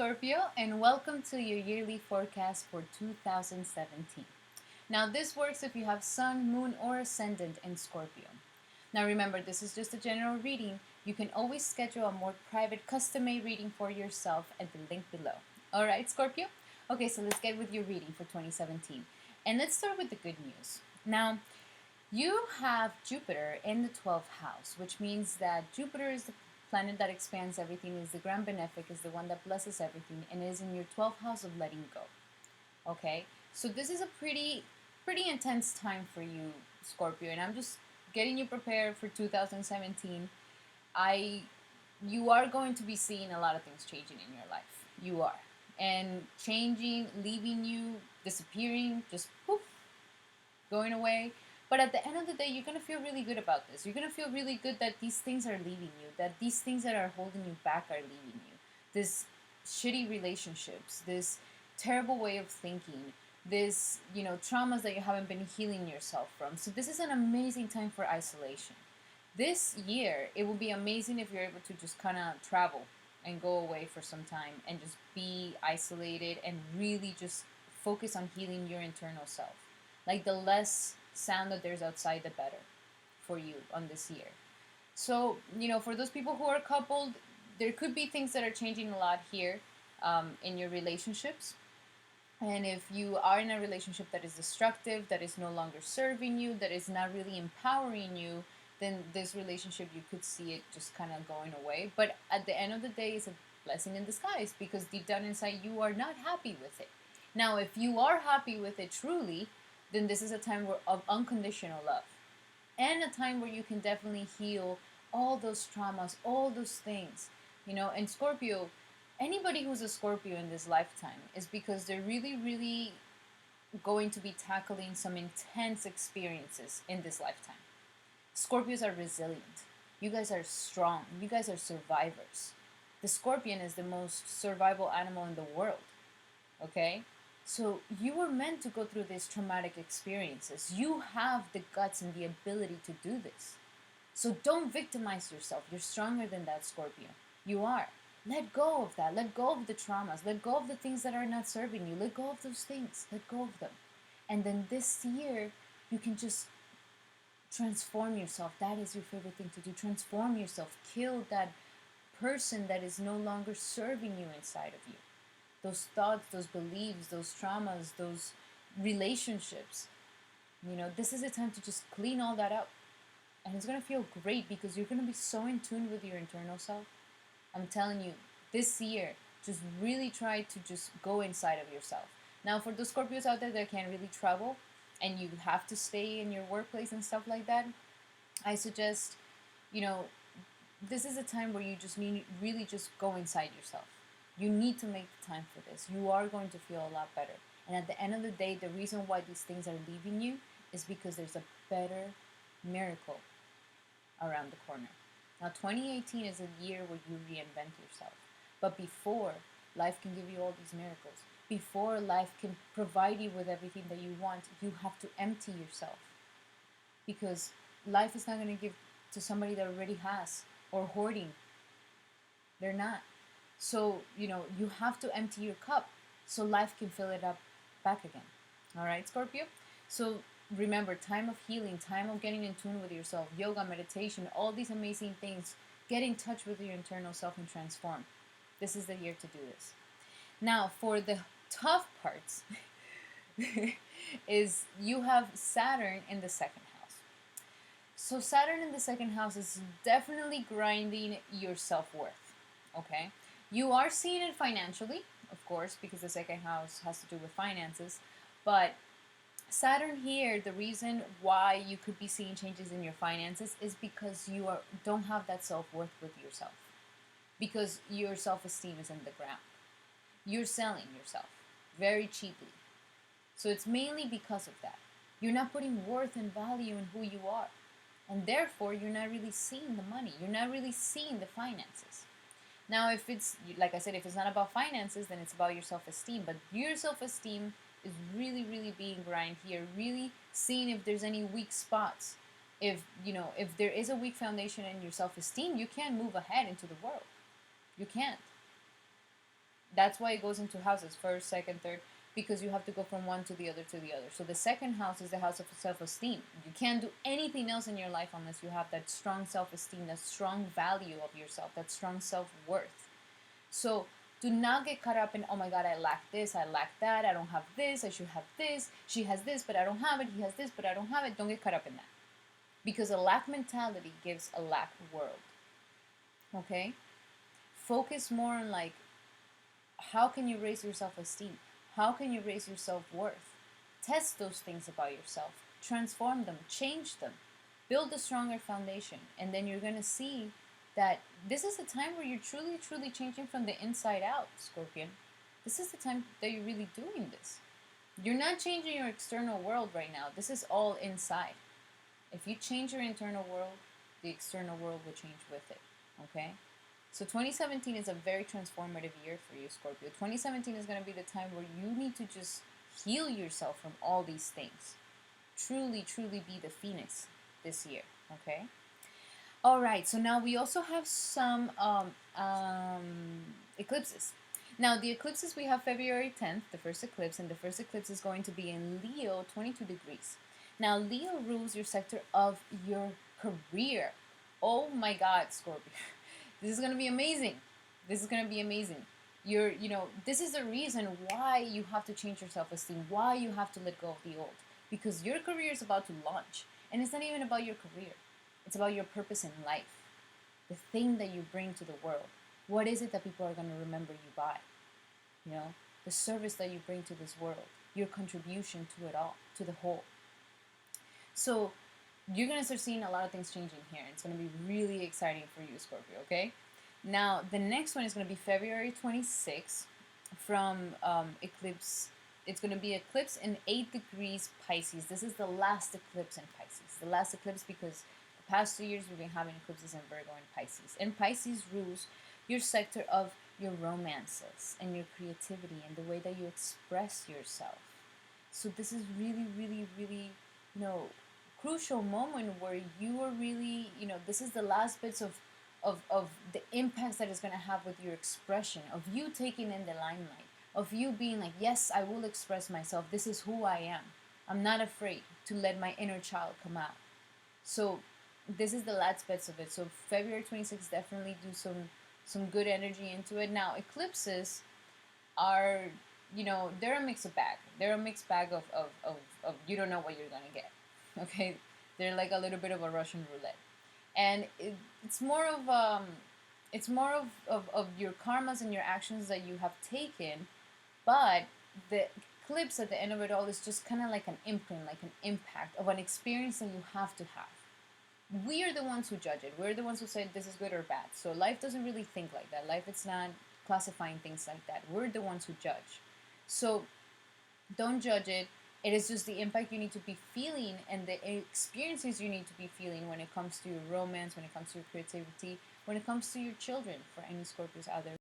Scorpio, and welcome to your yearly forecast for 2017. Now, this works if you have Sun, Moon, or Ascendant in Scorpio. Now, remember, this is just a general reading. You can always schedule a more private, custom made reading for yourself at the link below. All right, Scorpio? Okay, so let's get with your reading for 2017. And let's start with the good news. Now, you have Jupiter in the 12th house, which means that Jupiter is the planet that expands everything, is the grand benefic, is the one that blesses everything, and is in your 12th house of letting go. Okay? So this is a pretty intense time for you, Scorpio, and I'm just getting you prepared for 2017. I You are going to be seeing a lot of things changing in your life. You are. And changing, leaving you, disappearing, just poof, going away. But at the end of the day, you're going to feel really good about this. You're going to feel really good that these things are leaving you, that these things that are holding you back are leaving you. This shitty relationships, this terrible way of thinking, this, traumas that you haven't been healing yourself from. So this is an amazing time for isolation. This year, it will be amazing if you're able to just kind of travel and go away for some time and just be isolated and really just focus on healing your internal self. Like the less sound that there's outside, the better for you on this year. So, for those people who are coupled, there could be things that are changing a lot here in your relationships. And if you are in a relationship that is destructive, that is no longer serving you, that is not really empowering you, then this relationship, you could see it just kind of going away. But at the end of the day, it's a blessing in disguise because deep down inside, you are not happy with it. Now, if you are happy with it truly, then this is a time of unconditional love and a time where you can definitely heal all those traumas, all those things. And Scorpio, anybody who's a Scorpio in this lifetime is because they're really, really going to be tackling some intense experiences in this lifetime. Scorpios are resilient. You guys are strong. You guys are survivors. The scorpion is the most survival animal in the world. Okay? So you were meant to go through these traumatic experiences. You have the guts and the ability to do this. So don't victimize yourself. You're stronger than that, Scorpio. You are. Let go of that. Let go of the traumas. Let go of the things that are not serving you. Let go of those things. Let go of them. And then this year, you can just transform yourself. That is your favorite thing to do. Transform yourself. Kill that person that is no longer serving you inside of you. Those thoughts, those beliefs, those traumas, those relationships. This is a time to just clean all that up. And it's going to feel great because you're going to be so in tune with your internal self. I'm telling you, this year, just really try to just go inside of yourself. Now, for the Scorpios out there that can't really travel and you have to stay in your workplace and stuff like that, I suggest, this is a time where you just need really just go inside yourself. You need to make the time for this. You are going to feel a lot better. And at the end of the day, the reason why these things are leaving you is because there's a better miracle around the corner. Now, 2018 is a year where you reinvent yourself. But before life can give you all these miracles, before life can provide you with everything that you want, you have to empty yourself. Because life is not going to give to somebody that already has or hoarding. They're not. So, you have to empty your cup so life can fill it up back again. All right, Scorpio? So remember, time of healing, time of getting in tune with yourself, yoga, meditation, all these amazing things. Get in touch with your internal self and transform. This is the year to do this. Now, for the tough parts, is you have Saturn in the second house. So Saturn in the second house is definitely grinding your self-worth, okay? You are seeing it financially, of course, because the second house has to do with finances. But Saturn here, the reason why you could be seeing changes in your finances is because you don't have that self-worth with yourself. Because your self-esteem is in the ground. You're selling yourself very cheaply. So it's mainly because of that. You're not putting worth and value in who you are. And therefore, you're not really seeing the money. You're not really seeing the finances. Now, if it's, like I said, if it's not about finances, then it's about your self-esteem. But your self-esteem is really, really being grind here. Really seeing if there's any weak spots. If there is a weak foundation in your self-esteem, you can't move ahead into the world. You can't. That's why it goes into houses, first, second, third, because you have to go from one to the other to the other. So the second house is the house of self-esteem. You can't do anything else in your life unless you have that strong self-esteem, that strong value of yourself, that strong self-worth. So do not get caught up in, oh my God, I lack this, I lack that, I don't have this, I should have this, she has this, but I don't have it, he has this, but I don't have it. Don't get caught up in that. Because a lack mentality gives a lack world. Okay? Focus more on like, how can you raise your self-esteem? How can you raise your self-worth? Test those things about yourself. Transform them. Change them. Build a stronger foundation. And then you're going to see that this is a time where you're truly, truly changing from the inside out, Scorpion. This is the time that you're really doing this. You're not changing your external world right now. This is all inside. If you change your internal world, the external world will change with it. Okay? So 2017 is a very transformative year for you, Scorpio. 2017 is going to be the time where you need to just heal yourself from all these things. Truly, truly be the phoenix this year, okay? All right, so now we also have some eclipses. Now, the eclipses, we have February 10th, the first eclipse, and the first eclipse is going to be in Leo, 22 degrees. Now, Leo rules your sector of your career. Oh my God, Scorpio. This is going to be amazing. This is going to be amazing. This is the reason why you have to change your self-esteem, why you have to let go of the old. Because your career is about to launch. And it's not even about your career. It's about your purpose in life. The thing that you bring to the world. What is it that people are going to remember you by? The service that you bring to this world. Your contribution to it all, to the whole. So you're going to start seeing a lot of things changing here. It's going to be really exciting for you, Scorpio, okay? Now, the next one is going to be February 26th from eclipse. It's going to be eclipse in 8 degrees Pisces. This is the last eclipse in Pisces. The last eclipse because the past 2 years we've been having eclipses in Virgo and Pisces. And Pisces rules your sector of your romances and your creativity and the way that you express yourself. So this is really, really, really, crucial moment where you are really, this is the last bits of the impacts that it's going to have with your expression, of you taking in the limelight, of you being like, yes, I will express myself. This is who I am. I'm not afraid to let my inner child come out. So this is the last bits of it. So February 26th, definitely do some good energy into it. Now, eclipses are, they're a mixed bag. They're a mixed bag of you don't know what you're going to get. Okay, they're like a little bit of a Russian roulette, and it's more of your karmas and your actions that you have taken, but the eclipse at the end of it all is just kind of like an imprint, like an impact of an experience that you have to have. We are the ones who judge it. We're the ones who say this is good or bad. So life doesn't really think like that. Life is not classifying things like that. We're the ones who judge. So don't judge it. It is just the impact you need to be feeling and the experiences you need to be feeling when it comes to your romance, when it comes to your creativity, when it comes to your children, for any Scorpios out there.